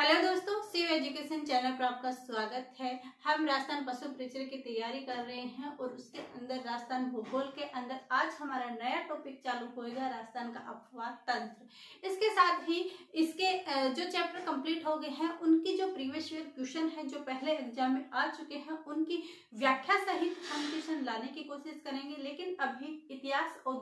Hello दोस्तों, Shiv education channel पर आपका स्वागत है। हम राजस्थान पशु परिचय की तैयारी कर रहे हैं और उसके अंदर राजस्थान भूगोल के अंदर आज हमारा नया टॉपिक चालू होएगा, राजस्थान का अपवाद तंत्र। इसके साथ ही इसके जो चैप्टर कंप्लीट हो गए हैं उनकी जो प्रीवियस ईयर क्वेश्चन है जो पहले एग्जाम में आ चुके हैं उनकी व्याख्या सहित हम क्वेश्चन लाने की कोशिश करेंगे। लेकिन अभी इतिहास और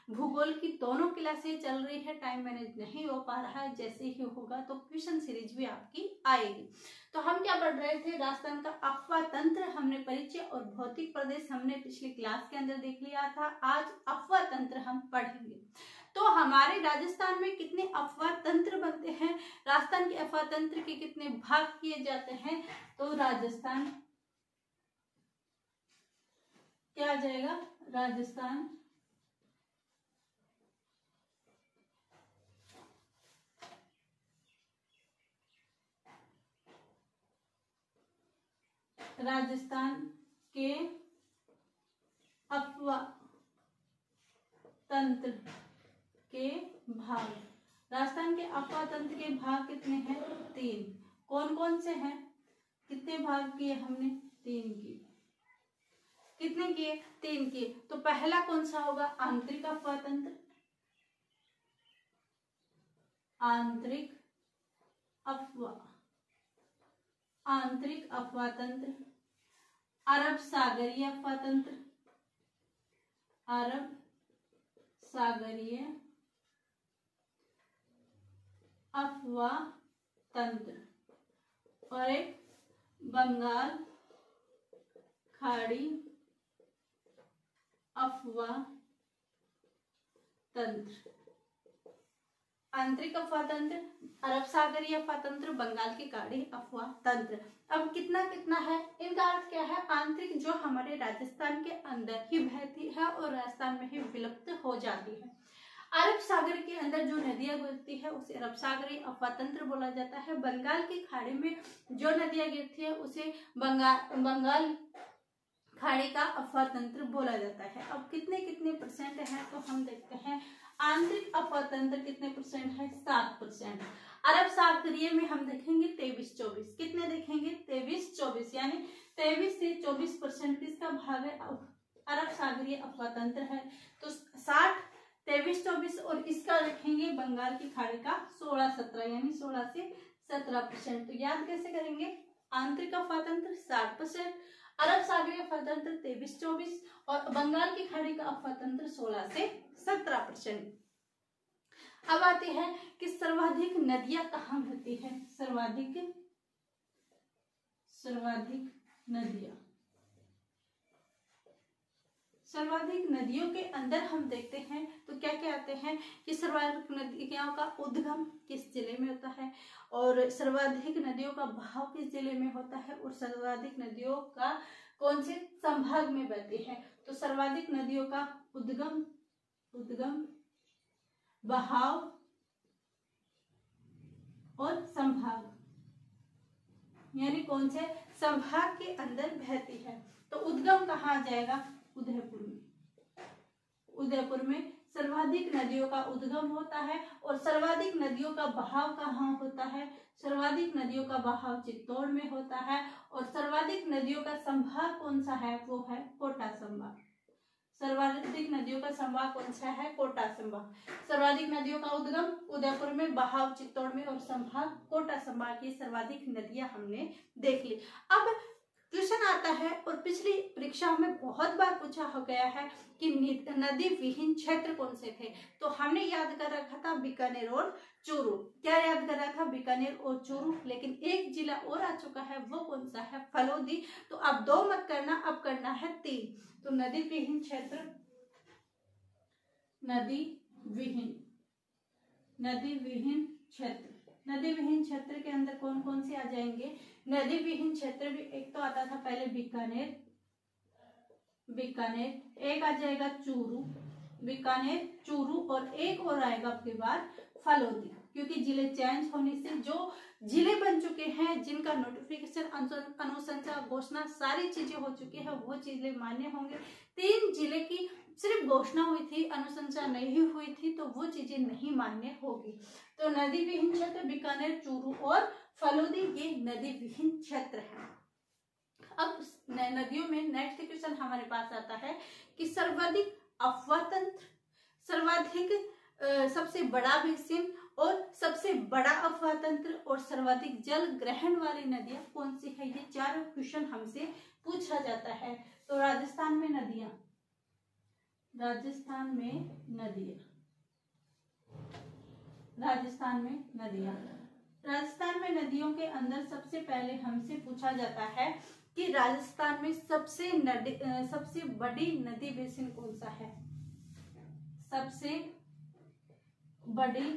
भूगोल की दोनों क्लासें चल रही है, टाइम मैनेज नहीं हो पा रहा है। जैसे ही होगा तो क्वेश्चन सीरीज भी आपकी आएगी। तो हम क्या पढ़ रहे थे, राजस्थान का अपवाद तंत्र हमने परिचय और भौतिक प्रदेश हमने पिछली क्लास के अंदर देख लिया था। आज अपवाद तंत्र हम पढ़ेंगे। तो हमारे राजस्थान में कितने अपवाद तंत्र बनते हैं, राजस्थान के अपवाद तंत्र के कितने भाग किए जाते हैं, तो राजस्थान क्या आ जाएगा, राजस्थान के अपवाद तंत्र के भाग। राजस्थान के अपवाद तंत्र के भाग कितने हैं, 3। कौन कौन से हैं, कितने भाग किए हमने, 3 किए। कितने किए, 3 किए। तो पहला कौन सा होगा, आंतरिक अपवाद तंत्र। आंतरिक अपवाद तंत्र, अरब सागरीय अपवाद तंत्र, अरब सागरीय अपवाद तंत्र, और एक बंगाल खाड़ी अपवाद तंत्र। आंतरिक अपवाद तंत्र, अरब सागरीय अपवाद तंत्र, बंगाल की खाड़ी अपवाद तंत्र। अब कितना कितना है, इनका अर्थ क्या है, आंतरिक जो हमारे राजस्थान के अंदर ही बहती है और राजस्थान में ही विलुप्त हो जाती है। अरब सागर के अंदर जो नदियां गिरती है उसे अरब सागरीय अपवाद तंत्र बोला जाता है। बंगाल की खाड़ी में जो नदियां गिरती है उसे बंगाल खाड़ी का अपवाद तंत्र बोला जाता है। अब कितने कितने परसेंट है, तो हम देखते हैं आंतरिक अपवाद तंत्र कितने परसेंट है, 7%। अरब सागरीय में हम देखेंगे 23-24, कितने देखेंगे, 23-24, यानी 23 से 24% किसका भाग है, अरब सागरीय अपवाद तंत्र है। तो 60, 23-24, और इसका देखेंगे बंगाल की खाड़ी का 16-17, यानी 16 से 17%। तो याद कैसे करेंगे, आंतरिक अपवाद तंत्र 60%, अरब सागरीय अपवाद तंत्र 23-24 और बंगाल की खाड़ी का अपवाद तंत्र 16 से 17%। अब आते हैं कि सर्वाधिक नदियां कहाँ बहती है, सर्वाधिक नदियों के अंदर हम देखते हैं तो क्या क्या आते हैं कि सर्वाधिक नदियों का उद्गम किस जिले में होता है, और सर्वाधिक नदियों का बहाव किस जिले में होता है, और सर्वाधिक नदियों का कौन से संभाग में बहती है। तो सर्वाधिक नदियों का उद्गम बहाव और संभाग, यानी कौन से संभाग के अंदर बहती है। तो उद्गम कहाँ आ जाएगा, उदयपुर में सर्वाधिक नदियों का उद्गम होता है। और सर्वाधिक नदियों का बहाव कहाँ होता है, सर्वाधिक नदियों का बहाव चित्तौड़ में होता है। और सर्वाधिक नदियों का संभाग कौन सा है, वो है कोटा संभाग। सर्वाधिक नदियों का संभाग कौन सा है, कोटा संभाग। सर्वाधिक नदियों का उद्गम उदयपुर में, बहाव चित्तौड़ में, और संभाग कोटा संभाग की सर्वाधिक नदियां हमने देख ली। अब क्वेश्चन आता है, और पिछली परीक्षाओं में बहुत बार पूछा हो गया है कि नदी विहीन क्षेत्र कौन से थे। तो हमने याद कर रखा था बीकानेर और चूरू। क्या याद कर रखा, बीकानेर और चूरू। लेकिन एक जिला और आ चुका है, वो कौन सा है, फलोदी। तो अब 2 मत करना, अब करना है 3। तो नदी विहीन क्षेत्र, नदी विहीन क्षेत्र के अंदर कौन कौन से आ जाएंगे, नदी विहीन क्षेत्र भी एक तो आता था पहले बीकानेर, एक आ जाएगा चूरू, और एक और आएगा आपके बाद फलोदी। क्योंकि जिले चेंज होने से जो जिले बन चुके हैं, जिनका नोटिफिकेशन, अनुशंसा, घोषणा सारी चीजें हो चुकी है, वो जिले मान्य होंगे। 3 जिले की सिर्फ घोषणा हुई थी, अनुशंसा नहीं हुई थी, तो वो चीजें नहीं मान्य होगी। तो नदी विहीन क्षेत्र बीकानेर, चूरू और फलोदी ये नदी विहीन क्षेत्र है। अब नदियों में नेक्स्ट क्वेश्चन हमारे पास आता है कि सर्वाधिक अफवाह तंत्र, सर्वाधिक सबसे बड़ा बेसिन और सबसे बड़ा अफवाह तंत्र और सर्वाधिक जल ग्रहण वाली नदियां कौन सी है, ये 4 क्वेश्चन हमसे पूछा जाता है। तो राजस्थान में नदियां, राजस्थान में नदियां, राजस्थान में नदियां, राजस्थान में नदियों के अंदर सबसे पहले हमसे पूछा जाता है कि राजस्थान में सबसे बड़ी नदी बेसिन कौन सा है, सबसे बड़ी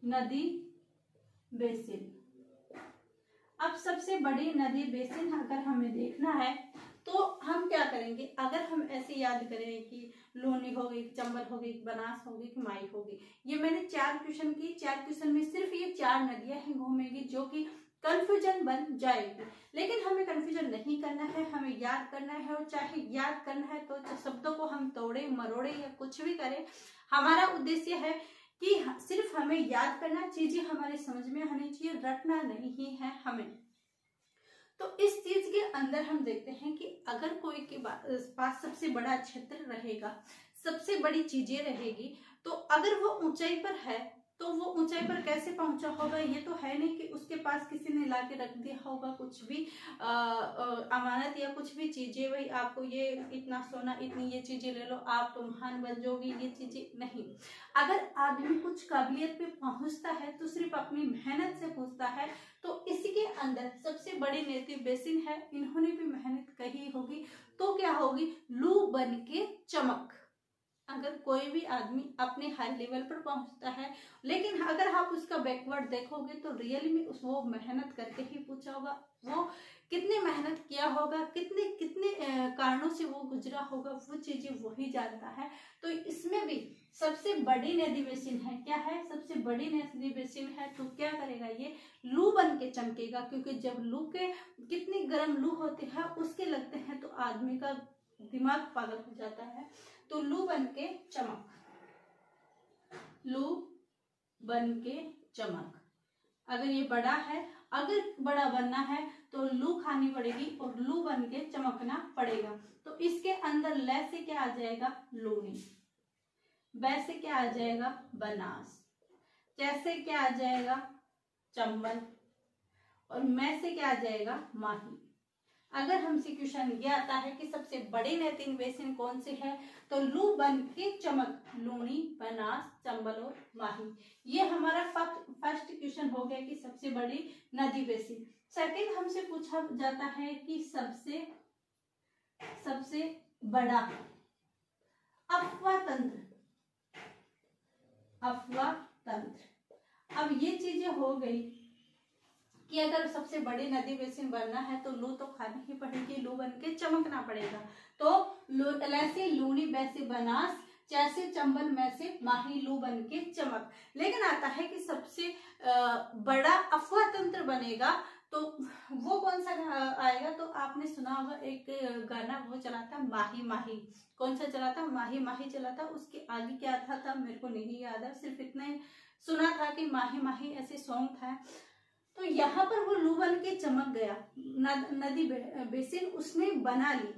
नदी बेसिन। अब सबसे बड़ी नदी बेसिन अगर हमें देखना है तो हम क्या करेंगे, अगर हम ऐसे याद करें कि लूनी हो गई, चंबल हो गई, बनास हो गई, माई हो गई, ये मैंने 4 क्वेश्चन की, 4 क्वेश्चन में सिर्फ ये 4 नदियां ही घूमेगी जो कि कंफ्यूजन बन जाएगी। लेकिन हमें कंफ्यूजन नहीं करना है, हमें याद करना है, और चाहे याद करना है तो शब्दों को हम तोड़े मरोड़े या कुछ भी करें, हमारा उद्देश्य है कि सिर्फ हमें याद करना, चीजें हमारे समझ में आनी चाहिए, रटना नहीं है हमें। तो इस चीज के अंदर हम देखते हैं कि अगर कोई के पास सबसे बड़ा क्षेत्र रहेगा, सबसे बड़ी चीजें रहेगी, तो अगर वो ऊंचाई पर है तो वो ऊंचाई पर कैसे पहुंचा होगा, ये तो है नहीं कि उसके पास किसी ने लाके रख दिया होगा कुछ भी अमानत या कुछ भी चीजें, भाई आपको ये इतना सोना, इतनी ये चीजें ले लो, आप तो महान बन जाओगे, ये चीजें नहीं। अगर आदमी कुछ काबिलियत पे पहुंचता है तो सिर्फ अपनी मेहनत से पहुंचता है। तो इसके अंदर सबसे बड़ी नदी बेसिन है, इन्होंने भी मेहनत कही होगी, तो क्या होगी, लू बन के चमक। अगर कोई भी आदमी अपने हाई लेवल पर पहुंचता है, लेकिन अगर आप उसका बैकवर्ड देखोगे तो रियली में वो मेहनत करके ही पूछा होगा, वो कितनी मेहनत किया होगा, कितने कितने कारणों से वो गुजरा होगा, वो चीजें वही जानता है। तो इसमें भी सबसे बड़ी नदी बेसिन है, क्या है, सबसे बड़ी नदी बेसिन है, तो क्या करेगा, ये लू बन के चमकेगा। क्योंकि जब लू के कितनी गर्म लू होती है उसके लगते हैं तो आदमी का दिमाग पागल हो जाता है। तो लू बन के चमक, लू बन के चमक। अगर ये बड़ा है, अगर बड़ा बनना है तो लू खानी पड़ेगी और लू बन के चमकना पड़ेगा। तो इसके अंदर ल से क्या आ जाएगा, लूनी, बै से क्या आ जाएगा, बनास, जैसे क्या आ जाएगा, चंबल, और मैं से क्या आ जाएगा, माही। अगर हमसे क्वेश्चन ये आता है कि सबसे बड़ी नदी बेसिन कौन सी है, तो लू बन के चमक, लूनी, बनास, चंबल और माही। ये हमारा फर्स्ट क्वेश्चन हो गया कि सबसे बड़ी नदी बेसिन। सेकंड हमसे पूछा जाता है कि सबसे बड़ा अफवाह तंत्र, अफवाह तंत्र। अब ये चीजें हो गई कि अगर सबसे बड़ी नदी बेसिन बनना है तो लू तो खानी ही पड़ेगी, लू बन के चमकना पड़ेगा। तो लैसे लूनी, बैसे बनास, जैसे चंबल, में से माही, लू बन के चमक। लेकिन आता है कि सबसे बड़ा अफवाह तंत्र बनेगा तो वो कौन सा आएगा, तो आपने सुना होगा एक गाना वो चला था, माही माही। कौन सा चला था, माही माही चला था। उसके आगे क्या था मेरे को नहीं याद है, सिर्फ इतना ही सुना था कि माही माही ऐसे सॉन्ग था। तो यहाँ पर वो लू बन के चमक गया, नदी बेसिन उसने बना ली,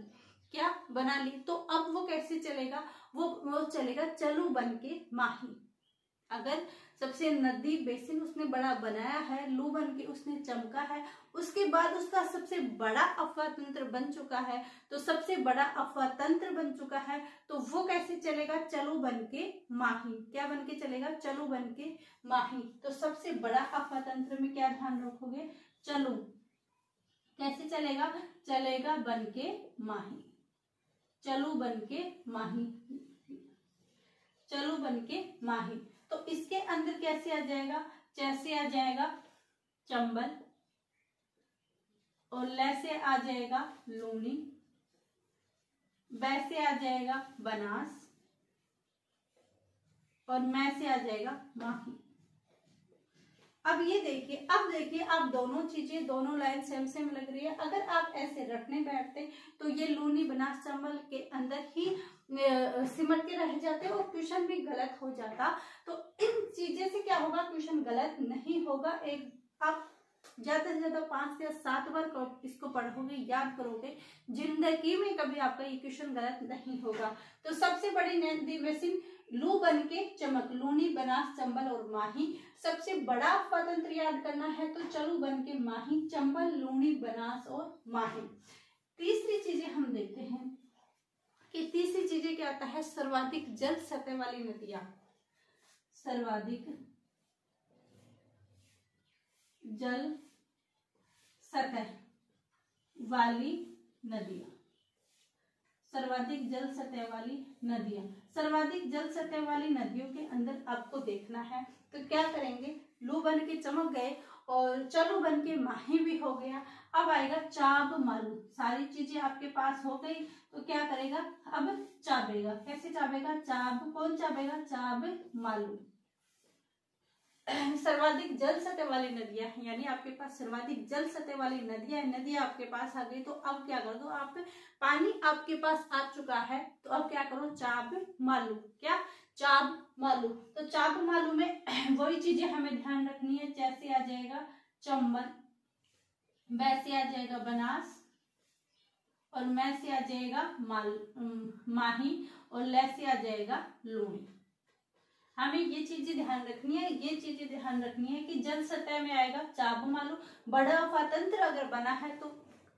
क्या बना ली। तो अब वो कैसे चलेगा, वो चलेगा चलू बन के माही। अगर सबसे नदी बेसिन उसने बड़ा बनाया है, लू बन के उसने चमका है, उसके बाद उसका सबसे बड़ा अफवाह तंत्र बन चुका है, तो सबसे बड़ा अफवाह तंत्र बन चुका है, तो वो कैसे चलेगा, चलू बन के माही। क्या बन के चलेगा, चलू बन के माही। तो सबसे बड़ा अफवाह तंत्र में क्या ध्यान रखोगे, चलू। कैसे चलेगा, चलेगा बन के माही, चलू बन के माही, चलू बन के माही। तो इसके अंदर कैसे आ जाएगा, जैसे आ जाएगा चंबल, और लैसे आ जाएगा लूनी, बैसे आ जाएगा बनास, और मैं से आ जाएगा माही। अब ये देखिए, अब देखिए आप दोनों चीजें, दोनों लाइन सेम सेम लग रही है। अगर आप ऐसे रटने बैठते तो ये लूनी, बनास, चंबल के अंदर ही सिमट के रह जाते और क्वेश्चन भी गलत हो जाता। तो इन चीजें से क्या होगा, क्वेश्चन गलत नहीं होगा, एक आप ज्यादा से ज्यादा 5 या 7 बार इसको पढ़ोगे, याद करोगे, जिंदगी में कभी आपका ये क्वेश्चन गलत नहीं होगा। तो सबसे बड़ी नदी में सिंह, लू बन के चमक, लूनी, बनास, चंबल और माही। सबसे बड़ा अफवाह तंत्र याद करना है तो चलू बन के माही, चंबल, लूनी, बनास और माही। तीसरी चीजें हम देखते हैं कि तीसरी चीजें क्या आता है, सर्वाधिक जल सतह वाली नदियां, सर्वाधिक जल सतह वाली नदियां, सर्वाधिक जल सतह वाली नदियां। सर्वाधिक जल सतह वाली नदियों के अंदर आपको देखना है तो क्या करेंगे, लू बन के चमक गए और चलो बन के माही भी हो गया। अब आएगा चाब मालू, सारी चीजें आपके पास हो गई तो क्या करेगा, अब चाबेगा। कैसे चाबेगा, चाब, कौन चाबेगा, चाब मालू। सर्वाधिक जल सतह वाली नदियां, यानी आपके पास सर्वाधिक जल सतह वाली नदियां आपके पास आ गई। तो अब क्या कर दो आप, पानी आपके पास आ चुका है तो अब क्या करो, चाब मालू। क्या, चाब मालू। तो चाब मालू में वही चीजें हमें ध्यान रखनी है, जैसे आ जाएगा चंबल, वैसे आ जाएगा बनास, और मैं से आ जाएगा माही, और ले से आ जाएगा लूनी। हमें ये चीजें ध्यान रखनी है, ये चीजें ध्यान रखनी है कि जल सतह में आएगा चाब मालू। बड़ा अफवाह तंत्र अगर बना है तो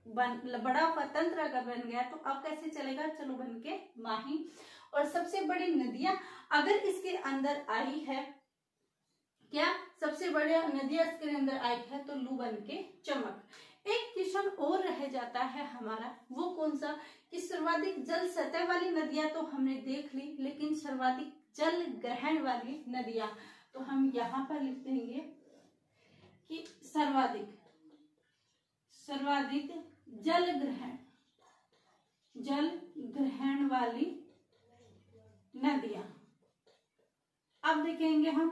बड़ा अफवाह तंत्र अगर बन गया तो अब कैसे चलेगा, चलो बन के माही। और सबसे बड़ी नदियां अगर इसके अंदर आई है, क्या, सबसे बड़ी नदियां इसके अंदर आई है तो लू बन के चमक। एक क्वेश्चन और रह जाता है हमारा, वो कौन सा, कि सर्वाधिक जल सतह वाली नदियां तो हमने देख ली, लेकिन सर्वाधिक जल ग्रहण वाली नदियां, तो हम यहां पर लिख देंगे कि सर्वाधिक जल ग्रहण वाली नदियां। अब देखेंगे हम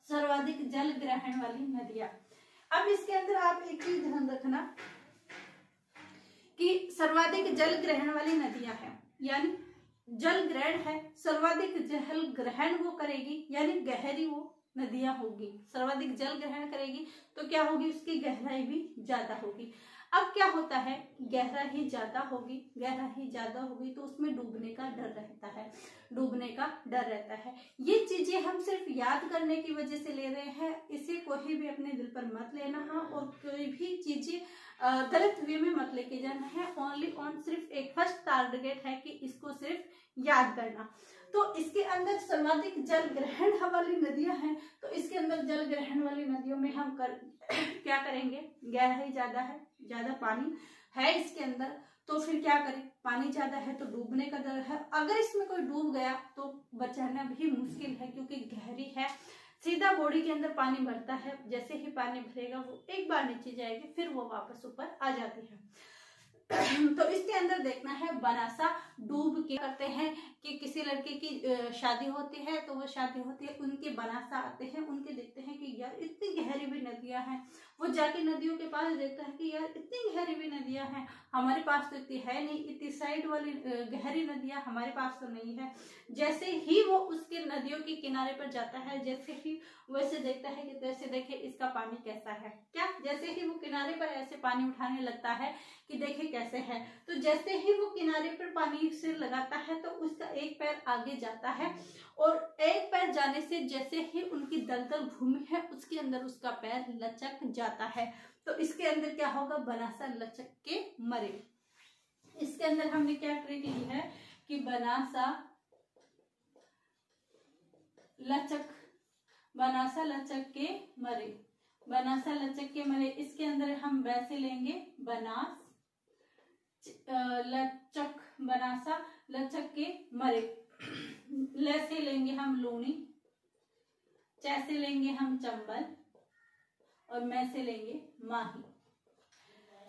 सर्वाधिक जल ग्रहण वाली नदियां। अब इसके अंदर आप एक चीज ध्यान रखना कि सर्वाधिक जल ग्रहण वाली नदियां हैं, यानी जल ग्रहण है, सर्वाधिक जल ग्रहण वो करेगी, यानी गहरी वो नदियां होगी। सर्वाधिक जल ग्रहण करेगी तो क्या होगी, उसकी गहराई भी ज्यादा होगी। अब क्या होता है, गहराई ज्यादा होगी तो उसमें डूबने का डर रहता है। ये चीजें हम सिर्फ याद करने की वजह से ले रहे हैं, इसे कोई भी अपने दिल पर मत लेना है और कोई भी चीजें गलत वे में मत लेके जाना है। ओनली ऑन सिर्फ एक फर्स्ट टारगेट है कि इसको सिर्फ याद करना। तो इसके अंदर सर्वाधिक जल ग्रहण वाली नदियां हैं, तो इसके अंदर जल ग्रहण वाली नदियों में हम क्या करेंगे, गहराई ज्यादा है, ज्यादा पानी है इसके अंदर, तो फिर क्या करें, पानी ज्यादा है तो डूबने का डर है। अगर इसमें कोई डूब गया तो बचाना भी मुश्किल है, क्योंकि गहरी है, सीधा बॉडी के अंदर पानी भरता है, जैसे ही पानी भरेगा वो एक बार नीचे जाएगी, फिर वो वापस ऊपर आ जाती है। तो इसके अंदर देखना है, बनासा डूब के करते हैं कि किसी लड़के की शादी होती है तो वो शादी होती है, उनके बनासा आते हैं, उनके देखते हैं कि यार इतनी गहरी भी नदियां हैं, वो जाके नदियों के पास देखता है कि यार इतनी गहरी भी नदियां हैं, हमारे पास तो इतनी है नहीं, इतनी साइड वाली गहरी नदियां हमारे पास तो नहीं है। जैसे ही वो उसके नदियों के किनारे पर जाता है, जैसे ही वैसे देखता है कि जैसे देखे इसका पानी कैसा है, क्या, जैसे ही वो किनारे पर ऐसे पानी उठाने लगता है कि देखे कैसे है, तो जैसे ही वो किनारे पर पानी से लगाता है तो उसका एक पैर आगे जाता है, और एक पैर जाने से जैसे ही उनकी दलदल भूमि है उसके अंदर उसका पैर लचक जाता है, तो इसके अंदर क्या होगा, बनासा लचक के मरे। इसके अंदर हमने क्या ट्रिक ली है कि बनासा लचक के मरे, बनासा लचक के मरे। इसके अंदर हम वैसे लेंगे, बनास लचक, बनासा लचक के मरे। लैसे लेंगे हम लूनी, चैसे लेंगे हम चंबल, और मैं से लेंगे माही।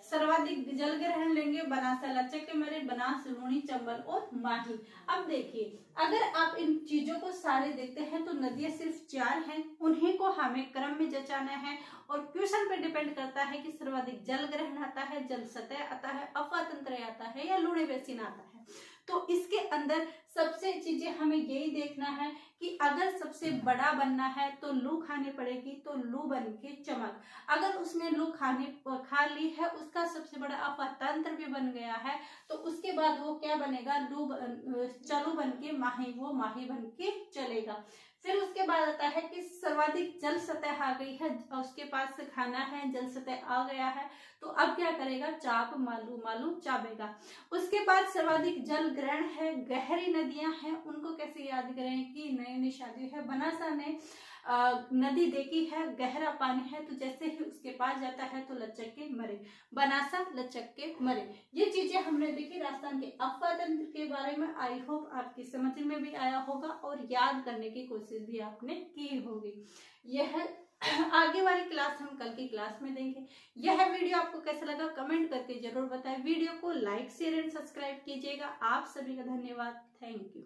सर्वाधिक जल ग्रहण लेंगे बनासा लचक के मरे, बनास, लूनी, चंबल और माही। अब देखिए, अगर आप इन चीजों को सारे देखते हैं तो नदियां सिर्फ 4 हैं, उन्हीं को हमें क्रम में जचाना है, और क्वेश्चन पे डिपेंड करता है कि सर्वाधिक जल ग्रहण आता है, जल सतह आता है, अफवाह तंत्र आता है या लूणी बेसिन आता है। तो इसके अंदर सबसे चीजें हमें यही देखना है कि अगर सबसे बड़ा बनना है तो लू खानी पड़ेगी, तो लू बन के चमक। अगर उसने लू खा ली है, उसका सबसे बड़ा अफतंत्र भी बन गया है, तो उसके बाद वो क्या बनेगा, चलू बन के माही, वो माही बन के चलेगा। फिर उसके बाद आता है कि सर्वाधिक जल सतह आ गई है, उसके पास से खाना है, जल सतह आ गया है, तो अब क्या करेगा, चाप मालू, मालू चापेगा। उसके बाद सर्वाधिक जल ग्रहण है, गहरी नदियां हैं, उनको कैसे याद करें कि नई नई शादी है, बनासा ने नदी देखी है, गहरा पानी है, तो जैसे ही उसके पास जाता है तो लचक के मरे, बनासा लचक के मरे। ये चीजें हमने देखी राजस्थान के अफवातंत्र के बारे में। आई होप आपकी समझ में भी आया होगा और याद करने की कोशिश भी आपने की होगी। यह आगे वाली क्लास हम कल की क्लास में देंगे। यह वीडियो आपको कैसा लगा कमेंट करके जरूर बताएं। वीडियो को लाइक शेयर एंड सब्सक्राइब कीजिएगा। आप सभी का धन्यवाद। Thank you.